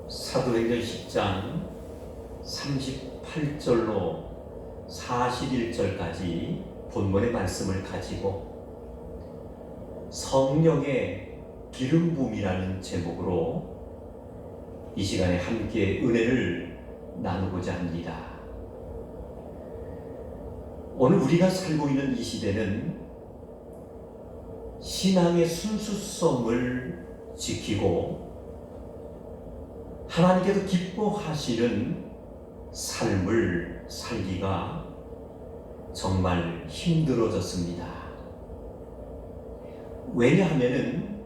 사도행전 10장 38절로 41절까지 본문의 말씀을 가지고 성령의 기름 부음이라는 제목으로 이 시간에 함께 은혜를 나누고자 합니다. 오늘 우리가 살고 있는 이 시대는 신앙의 순수성을 지키고 하나님께서 기뻐하시는 삶을 살기가 정말 힘들어졌습니다. 왜냐하면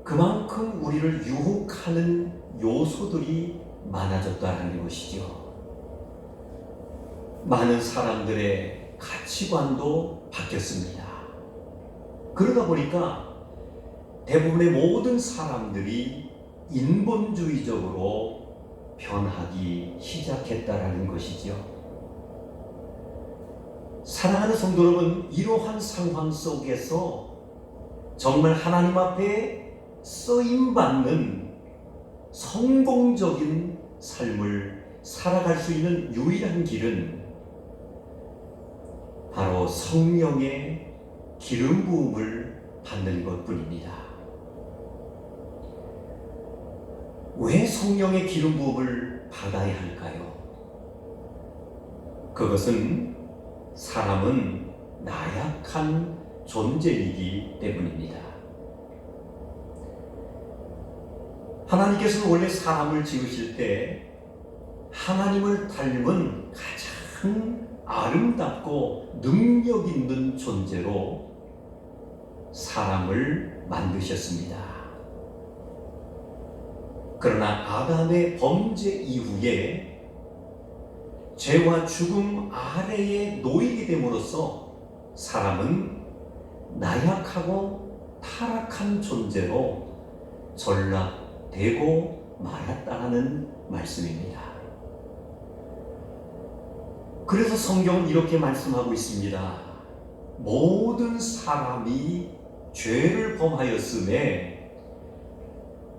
그만큼 우리를 유혹하는 요소들이 많아졌다는 것이죠. 많은 사람들의 가치관도 바뀌었습니다. 그러다 보니까 대부분의 모든 사람들이 인본주의적으로 변하기 시작했다라는 것이죠. 사랑하는 성도 여러분, 이러한 상황 속에서 정말 하나님 앞에 쓰임받는 성공적인 삶을 살아갈 수 있는 유일한 길은 바로 성령의 기름 부음을 받는 것뿐입니다. 왜 성령의 기름 부음을 받아야 할까요? 그것은 사람은 나약한 존재이기 때문입니다. 하나님께서는 원래 사람을 지으실 때 하나님을 닮은 가장 아름답고 능력 있는 존재로 사람을 만드셨습니다. 그러나 아담의 범죄 이후에 죄와 죽음 아래에 놓이게 됨으로써 사람은 나약하고 타락한 존재로 전락되고 말았다는 말씀입니다. 그래서 성경은 이렇게 말씀하고 있습니다. 모든 사람이 죄를 범하였음에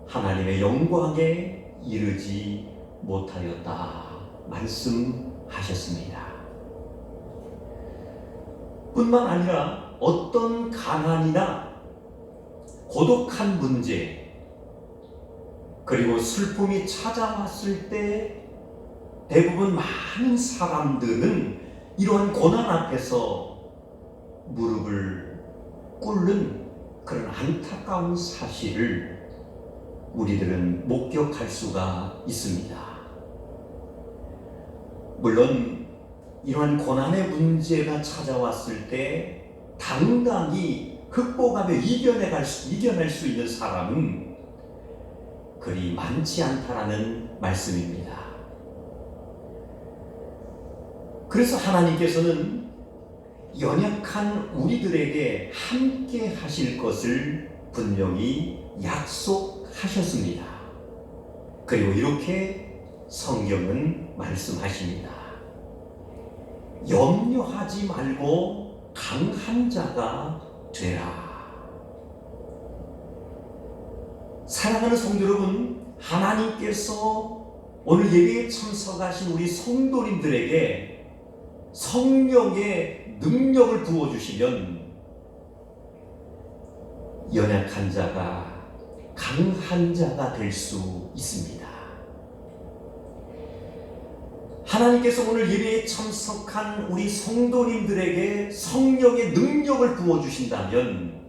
하나님의 영광에 이르지 못하였다 말씀하셨습니다. 뿐만 아니라 어떤 가난이나 고독한 문제 그리고 슬픔이 찾아왔을 때 대부분 많은 사람들은 이러한 고난 앞에서 무릎을 꿇는 그런 안타까운 사실을 우리들은 목격할 수가 있습니다. 물론 이러한 고난의 문제가 찾아왔을 때 당당히 극복하며 이겨낼 수 있는 사람은 그리 많지 않다라는 말씀입니다. 그래서 하나님께서는 연약한 우리들에게 함께 하실 것을 분명히 약속하셨습니다. 그리고 이렇게 성경은 말씀하십니다. 염려하지 말고 강한 자가 되라. 사랑하는 성도 여러분, 하나님께서 오늘 예배에 참석하신 우리 성도님들에게 성령의 능력을 부어주시면 연약한 자가 강한 자가 될 수 있습니다. 하나님께서 오늘 예배에 참석한 우리 성도님들에게 성령의 능력을 부어주신다면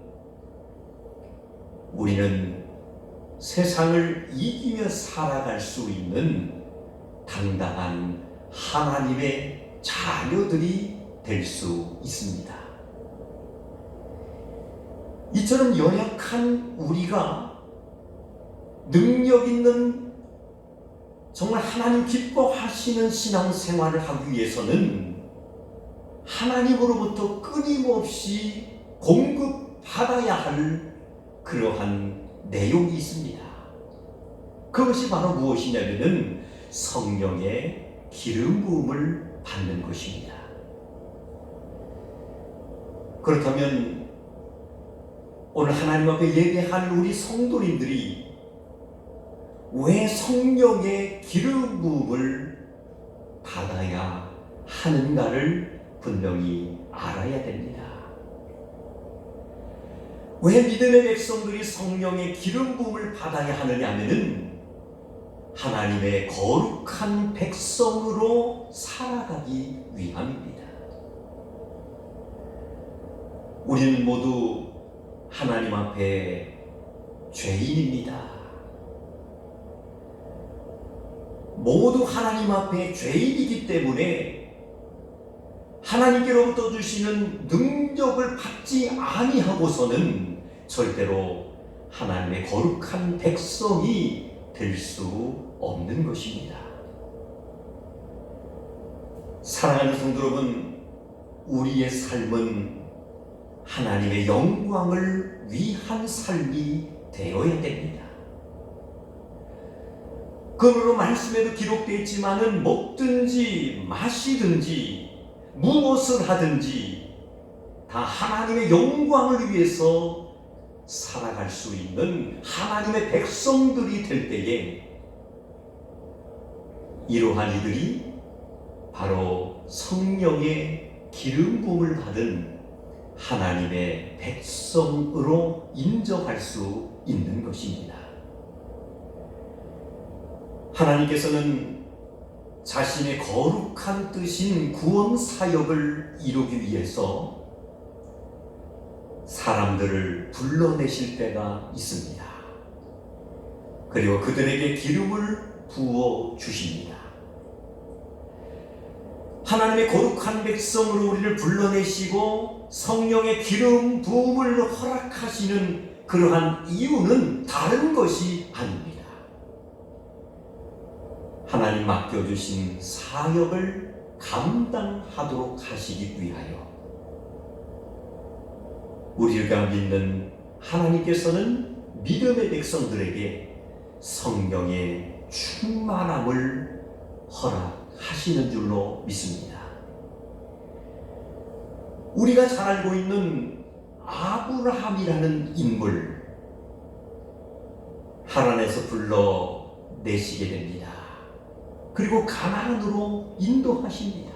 우리는 세상을 이기며 살아갈 수 있는 당당한 하나님의 자녀들이 될 수 있습니다. 이처럼 연약한 우리가 능력 있는 정말 하나님 기뻐하시는 신앙생활을 하기 위해서는 하나님으로부터 끊임없이 공급받아야 할 그러한 내용이 있습니다. 그것이 바로 무엇이냐면은 성령의 기름 부음을 받는 것입니다. 그렇다면 오늘 하나님 앞에 예배한 우리 성도님들이 왜 성령의 기름 부음을 받아야 하는가를 분명히 알아야 됩니다. 왜 믿음의 백성들이 성령의 기름 부음을 받아야 하느냐면은 하나님의 거룩한 백성으로 살아가기 위함입니다. 우리는 모두 하나님 앞에 죄인입니다. 모두 하나님 앞에 죄인이기 때문에 하나님께로부터 주시는 능력을 받지 아니하고서는 절대로 하나님의 거룩한 백성이 될 수 없는 것입니다. 사랑하는 성도 여러분, 우리의 삶은 하나님의 영광을 위한 삶이 되어야 됩니다. 그러므로 말씀에도 기록되어 있지만은 먹든지 마시든지 무엇을 하든지 다 하나님의 영광을 위해서 살아갈 수 있는 하나님의 백성들이 될 때에 이러한 이들이 바로 성령의 기름 부음을 받은 하나님의 백성으로 인정할 수 있는 것입니다. 하나님께서는 자신의 거룩한 뜻인 구원 사역을 이루기 위해서 사람들을 불러내실 때가 있습니다. 그리고 그들에게 기름을 부어 주십니다. 하나님의 거룩한 백성으로 우리를 불러내시고 성령의 기름 부음을 허락하시는 그러한 이유는 다른 것이 아닙니다. 하나님 맡겨주신 사역을 감당하도록 하시기 위하여 우리가 믿는 하나님께서는 믿음의 백성들에게 성령의 충만함을 허락하시는 줄로 믿습니다. 우리가 잘 알고 있는 아브라함이라는 인물, 하나님께서 불러내시게 됩니다. 그리고 가나안으로 인도하십니다.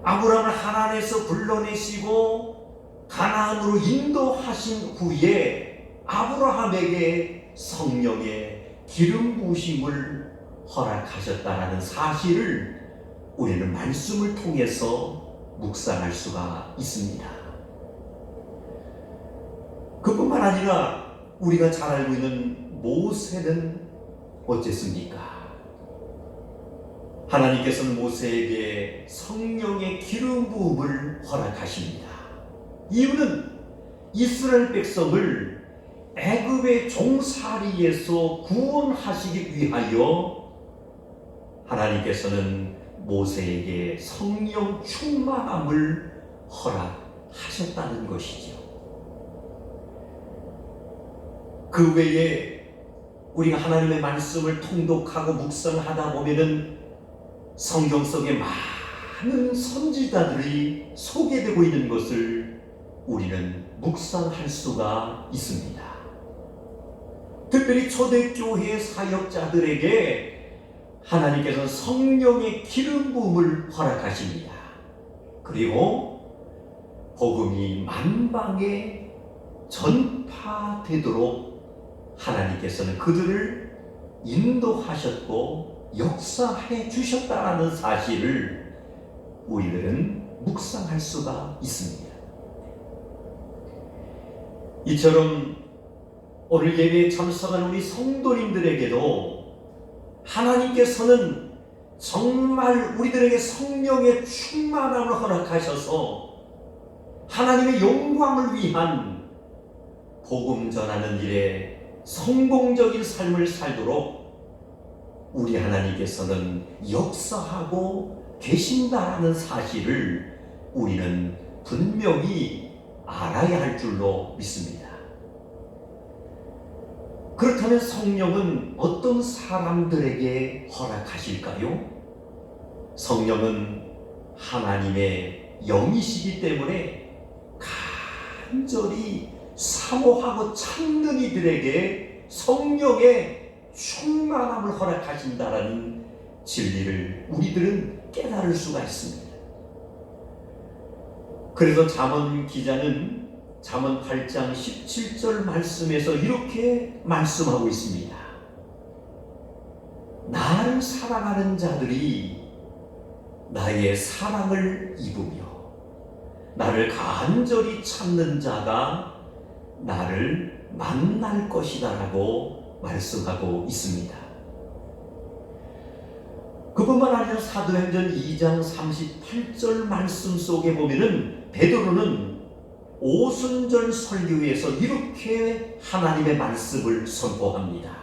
아브라함을 하나님께서 불러내시고 가나안으로 인도하신 후에 아브라함에게 성령의 기름 부으심을 허락하셨다라는 사실을 우리는 말씀을 통해서 묵상할 수가 있습니다. 그뿐만 아니라 우리가 잘 알고 있는 모세는 어쨌습니까? 하나님께서는 모세에게 성령의 기름 부음을 허락하십니다. 이유는 이스라엘 백성을 애굽의 종살이에서 구원하시기 위하여 하나님께서는 모세에게 성령 충만함을 허락하셨다는 것이죠. 그 외에 우리가 하나님의 말씀을 통독하고 묵상하다 보면은 성경 속에 많은 선지자들이 소개되고 있는 것을 우리는 묵상할 수가 있습니다. 특별히 초대교회 사역자들에게 하나님께서 성령의 기름 부음을 허락하십니다. 그리고 복음이 만방에 전파되도록 하나님께서는 그들을 인도하셨고 역사해 주셨다는 사실을 우리들은 묵상할 수가 있습니다. 이처럼 오늘 예배에 참석한 우리 성도님들에게도 하나님께서는 정말 우리들에게 성령의 충만함을 허락하셔서 하나님의 영광을 위한 복음 전하는 일에 성공적인 삶을 살도록 우리 하나님께서는 역사하고 계신다라는 사실을 우리는 분명히 알아야 할 줄로 믿습니다. 그렇다면 성령은 어떤 사람들에게 허락하실까요? 성령은 하나님의 영이시기 때문에 간절히 사모하고 찾는 이들에게 성령의 충만함을 허락하신다라는 진리를 우리들은 깨달을 수가 있습니다. 그래서 잠언 기자는 잠언 8장 17절 말씀에서 이렇게 말씀하고 있습니다. 나를 사랑하는 자들이 나의 사랑을 입으며 나를 간절히 찾는 자가 나를 만날 것이다 라고 말씀하고 있습니다. 그뿐만 아니라 사도행전 2장 38절 말씀 속에 보면은 베드로는 오순절 설교에서 이렇게 하나님의 말씀을 선포합니다.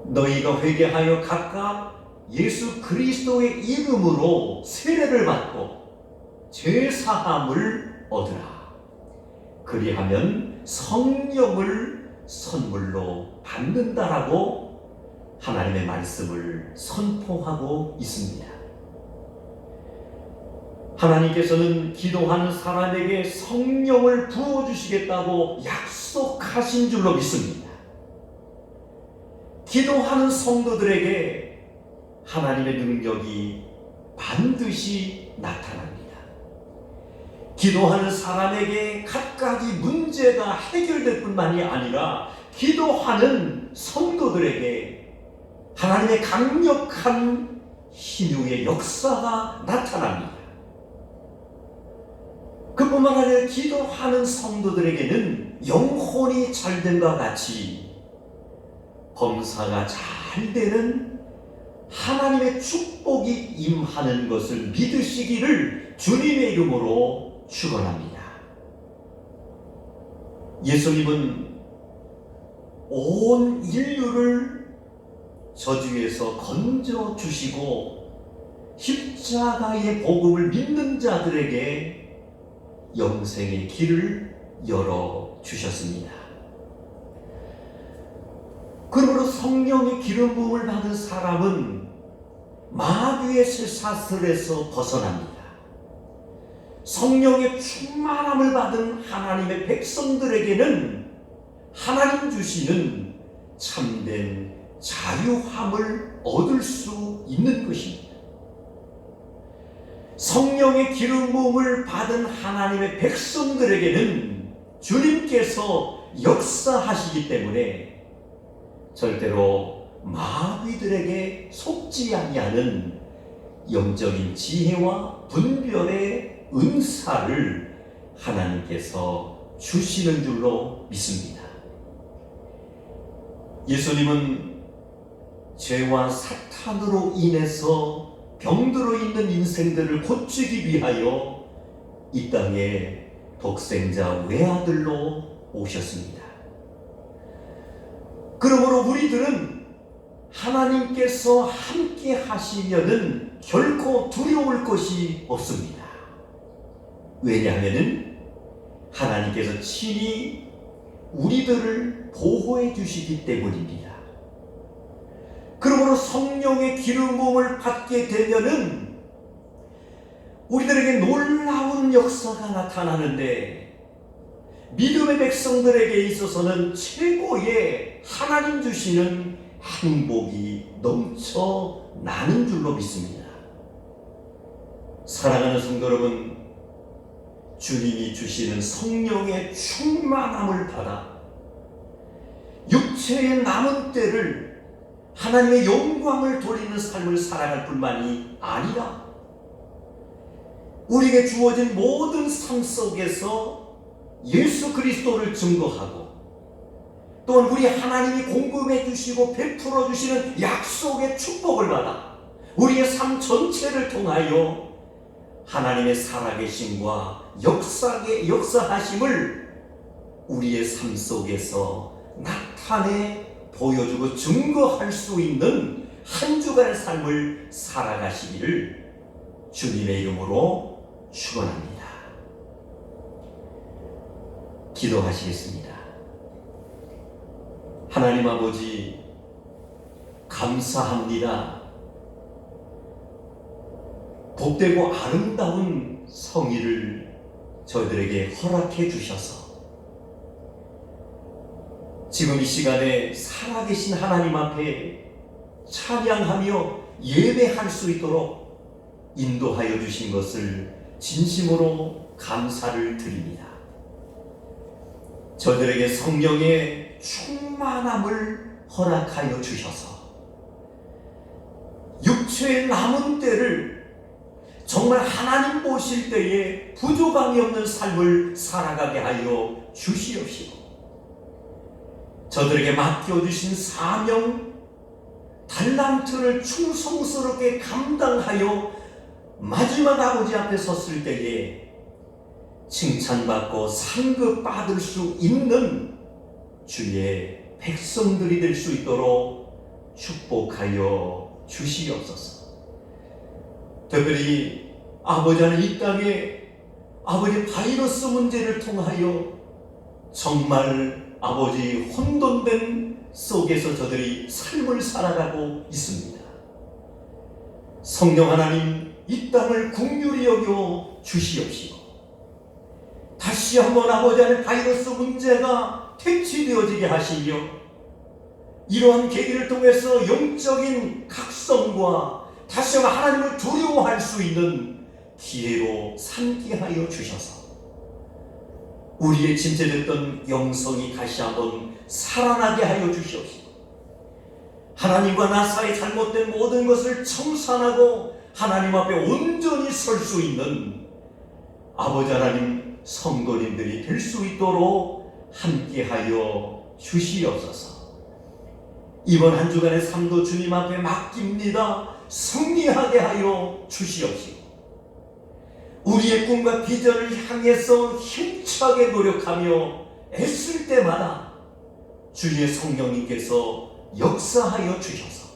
너희가 회개하여 각각 예수 그리스도의 이름으로 세례를 받고 죄 사함을 얻으라. 그리하면 성령을 선물로 받는다라고 하나님의 말씀을 선포하고 있습니다. 하나님께서는 기도하는 사람에게 성령을 부어주시겠다고 약속하신 줄로 믿습니다. 기도하는 성도들에게 하나님의 능력이 반드시 나타납니다. 기도하는 사람에게 각각의 문제가 해결될 뿐만이 아니라 기도하는 성도들에게 하나님의 강력한 신유의 역사가 나타납니다. 그뿐만 아니라 기도하는 성도들에게는 영혼이 잘됨과 같이 범사가 잘 되는 하나님의 축복이 임하는 것을 믿으시기를 주님의 이름으로 축원합니다. 예수님은 온 인류를 저주에서 건져 주시고 십자가의 복음을 믿는 자들에게 영생의 길을 열어 주셨습니다. 그러므로 성령의 기름 부음을 받은 사람은 마귀의 쇠사슬에서 벗어납니다. 성령의 충만함을 받은 하나님의 백성들에게는 하나님 주시는 참된 자유함을 얻을 수 있는 것입니다. 성령의 기름 부음을 받은 하나님의 백성들에게는 주님께서 역사하시기 때문에 절대로 마귀들에게 속지 아니하는 영적인 지혜와 분별의 은사를 하나님께서 주시는 줄로 믿습니다. 예수님은 죄와 사탄으로 인해서 병들어 있는 인생들을 고치기 위하여 이 땅에 독생자 외아들로 오셨습니다. 그러므로 우리들은 하나님께서 함께 하시면은 결코 두려울 것이 없습니다. 왜냐하면은 하나님께서 친히 우리들을 보호해 주시기 때문입니다. 그러므로 성령의 기름 부음을 받게 되면은 우리들에게 놀라운 역사가 나타나는데 믿음의 백성들에게 있어서는 최고의 하나님 주시는 행복이 넘쳐나는 줄로 믿습니다. 사랑하는 성도 여러분, 주님이 주시는 성령의 충만함을 받아 육체의 남은 때를 하나님의 영광을 돌리는 삶을 살아갈 뿐만이 아니라 우리에게 주어진 모든 삶 속에서 예수 그리스도를 증거하고 또한 우리 하나님이 공급해 주시고 베풀어 주시는 약속의 축복을 받아 우리의 삶 전체를 통하여 하나님의 살아계심과 역사하심을 우리의 삶 속에서 나타내 보여주고 증거할 수 있는 한 주간의 삶을 살아가시기를 주님의 이름으로 축원합니다. 기도하시겠습니다. 하나님 아버지, 감사합니다. 복되고 아름다운 성의를 저희들에게 허락해 주셔서 지금 이 시간에 살아계신 하나님 앞에 찬양하며 예배할 수 있도록 인도하여 주신 것을 진심으로 감사를 드립니다. 저들에게 성령의 충만함을 허락하여 주셔서 육체의 남은 때를 정말 하나님 보실 때에 부족함이 없는 삶을 살아가게 하여 주시옵시고, 저들에게 맡겨주신 사명, 달란트를 충성스럽게 감당하여 마지막 아버지 앞에 섰을 때에 칭찬받고 상급받을 수 있는 주의 백성들이 될 수 있도록 축복하여 주시옵소서. 특별히 아버지는 이 땅에 아버지 바이러스 문제를 통하여 정말 아버지 혼돈된 속에서 저들이 삶을 살아가고 있습니다. 성령 하나님, 이 땅을 긍휼히 여겨 주시옵시고, 다시 한번 아버지 안에 바이러스 문제가 퇴치되어지게 하시며, 이러한 계기를 통해서 영적인 각성과 다시 한번 하나님을 두려워할 수 있는 기회로 삼게 하여 주셔서 우리의 진체됐던 영성이 다시 한번 살아나게 하여 주시옵시고, 하나님과 나 사이 잘못된 모든 것을 청산하고 하나님 앞에 온전히 설 수 있는 아버지 하나님 성도님들이 될 수 있도록 함께하여 주시옵소서. 이번 한 주간의 삶도 주님 앞에 맡깁니다. 승리하게 하여 주시옵시고, 우리의 꿈과 비전을 향해서 힘차게 노력하며 애쓸 때마다 주의 성령님께서 역사하여 주셔서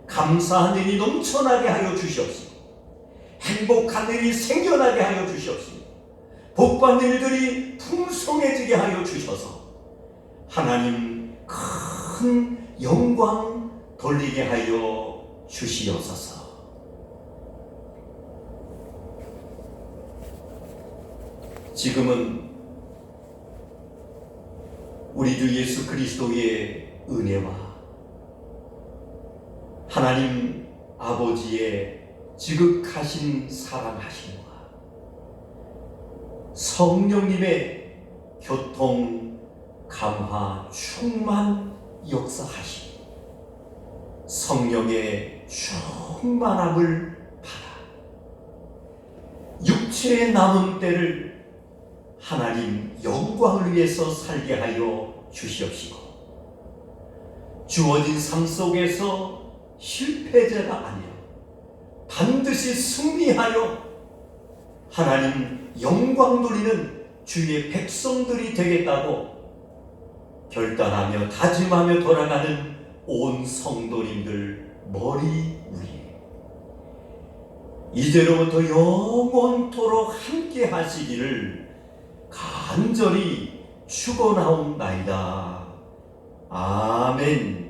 감사한 일이 넘쳐나게 하여 주시옵시고, 행복한 일이 생겨나게 하여 주시옵시고, 복받는 일들이 풍성해지게 하여 주셔서 하나님 큰 영광 돌리게 하여 주시옵소서. 지금은 우리 주 예수 그리스도의 은혜와 하나님 아버지의 지극하신 사랑하심과 성령님의 교통, 감화, 충만 역사하심, 성령의 충만함을 받아 육체의 남은 때를 하나님 영광을 위해서 살게 하여 주시옵시고, 주어진 삶 속에서 실패자가 아니라 반드시 승리하여 하나님 영광 돌리는 주의 백성들이 되겠다고 결단하며 다짐하며 돌아가는 온 성도님들 머리 위에 이제로부터 영원토록 함께 하시기를 간절히 축원하옵나이다. 아멘.